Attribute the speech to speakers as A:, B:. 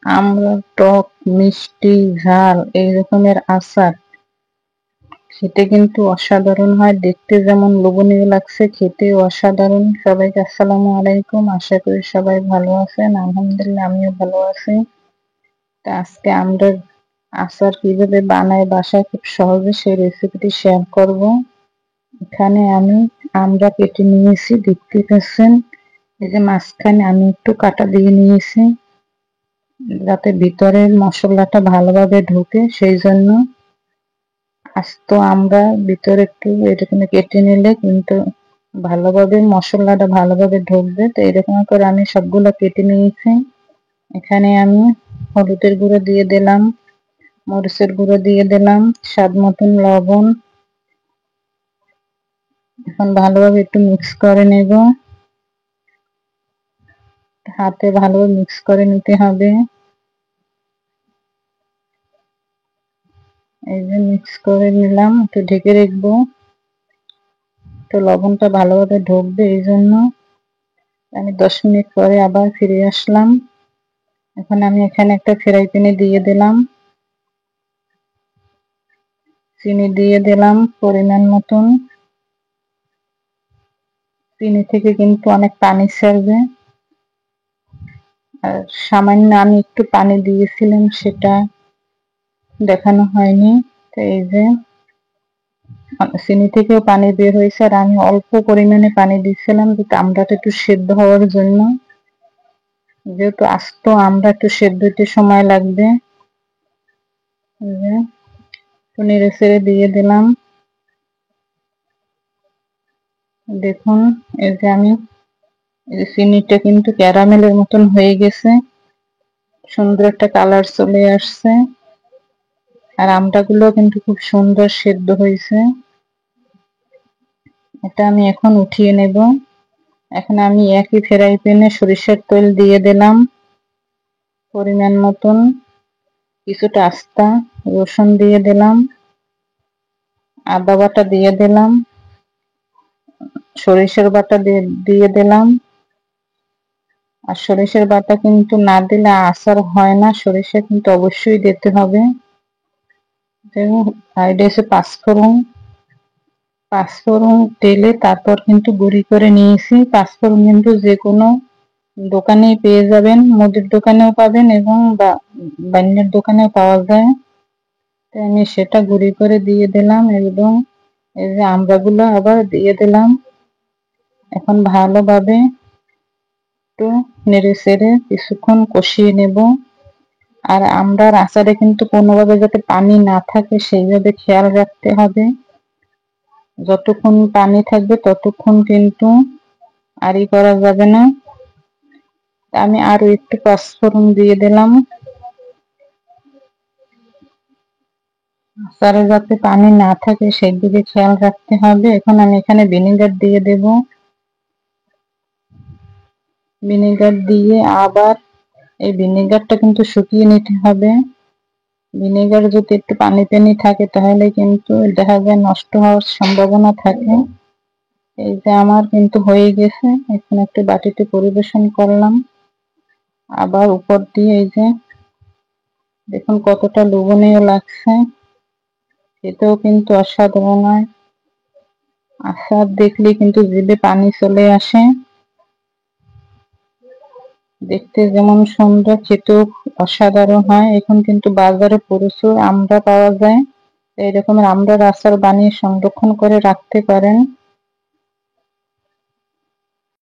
A: আমরা টক, মিষ্টি, ঝাল এই রকমের আচার খেতে কিন্তু অসাধারণ হয়। দেখতে যেমন লোভনীয় লাগছে, খেতেও অসাধারণ। সবাইকে আসসালামু আলাইকুম। আশা করি সবাই ভালো আছেন। আলহামদুলিল্লাহ আমিও ভালো আছি। তা আজকে আমরা আচার কিভাবে বানাই বাসায় খুব সহজে সেই রেসিপিটি শেয়ার করব। এখানে আমি আমরা কেটে নিয়েছি, দেখতে পাচ্ছেন। এই যে মাঝখানে আমি একটু কাটা দিয়ে নিয়েছি যাতে ভিতরের মশলাটা ভালোভাবে ঢোকে, সেই জন্য। আস্ত আমরা ভিতরে একটু এরকম কেটে নিলে কিন্তু ভালোভাবে মশলাটা ভালোভাবে ঢুকবে। তো এরকম করে আমি সবগুলো কেটে নিয়েছি। এখানে আমি হলুদের গুঁড়ো দিয়ে দিলাম, মরিচের গুঁড়ো দিয়ে দিলাম, স্বাদ মতন লবণ। এখন ভালোভাবে একটু মিক্স করে নেব, হাতে ভালোভাবে মিক্স করে নিতে হবে। এই যে মিক্স করে নিলাম, একটু ঢেকে রাখবো, তো লবণটা ভালোভাবে ঢুকবে। এই জন্য আমি 10 মিনিট পরে আবার ফিরে আসলাম। এখন আমি এখানে একটা ফ্রাই প্যানে দিয়ে দিলাম, চিনি দিয়ে দিলাম পরিমাণ মতন। চিনি থেকে কিন্তু অনেক পানি ছাড়বে, আর সামান্য আমি একটু পানি দিয়েছিলাম, সেটা দেখানো হয়নি। তো এই যে চিনি থেকেও পানি বের হয়েছে, আর আমি অল্প পরিমাণে পানি দিয়েছিলাম যাতে আমড়াটা একটু সেদ্ধ হওয়ার জন্য। যেহেতু আস্ত আমরা একটু সেদ্ধ হতে সময় লাগবে। নেড়ে চেড়ে দিয়ে দিলাম। দেখুন, এই যে আমি চিনিটা কিন্তু ক্যারামেলের মতন হয়ে গেছে, সুন্দর একটা কালার চলে আসছে, আর আমড়াগুলো কিন্তু খুব সুন্দর সেদ্ধ হয়েছে। এটা আমি এখন উঠিয়ে নেব। এখন আমি একই ফ্রাই প্যানে সরিষার তেল দিয়ে দিলাম পরিমাণ মতন, কিছুটা আস্তা রসুন দিয়ে দিলাম, আদা বাটা দিয়ে দিলাম, সরিষার বাটা দিয়ে দিলাম। আর সরিষার বাটা কিন্তু না দিলে আচার হয় না, সরিষা কিন্তু অবশ্যই দিতে হবে। আর এটা হচ্ছে পাঁচফোড়ন। পাঁচফোড়ন তেলে তারপর কিন্তু গুঁড়ি করে নিয়েছি। পাঁচফোড়ন কিন্তু যে কোনো দোকানেই পেয়ে যাবেন, মুদির দোকানেও পাবেন এবং বান্যের দোকানেও পাওয়া যায়। তাই আমি সেটা গুঁড়ি করে দিয়ে দিলাম এবং এই যে আমড়াগুলো আবার দিয়ে দিলাম। এখন ভালোভাবে একটু নেড়ে চেড়ে কিছুক্ষণ কষিয়ে নেব। আর আমড়ার আচারে কিন্তু কোনোভাবে যাতে পানি না থাকে সেইভাবে খেয়াল রাখতে হবে। যতক্ষণ পানি থাকবে ততক্ষণ কিন্তু আরই করা যাবে না। আমি আরো একটু পাঁচফোড়ন দিয়ে দিলাম। আচারে যাতে পানি না থাকে সেই দিকে খেয়াল রাখতে হবে। এখন আমি এখানে ভিনেগার দিয়ে দেব। ভিনেগার দিয়ে আবার এই ভিনেগারটা কিন্তু শুকিয়ে নিতে হবে। ভিনেগার যদি একটু পানি পানি থাকে তাহলে কিন্তু দেখা যায় নষ্ট হওয়ার সম্ভাবনা থাকে। এই যে আমার কিন্তু হয়ে গেছে, এখন একটু বাটিতে পরিবেশন করলাম। আবার উপর দিয়ে এই যে দেখুন কতটা লোভনীয় লাগছে, খেতেও কিন্তু অসাধারণ হয়। আচার দেখলে কিন্তু জিভে পানি চলে আসে। দেখতে যেমন সুন্দর, খেতেও অসাধারণ হয়। এখন কিন্তু বাজারে প্রচুর আমড়া পাওয়া যায়, এই রকমের আমড়ার আচার বানিয়ে সংরক্ষণ করে রাখতে পারেন।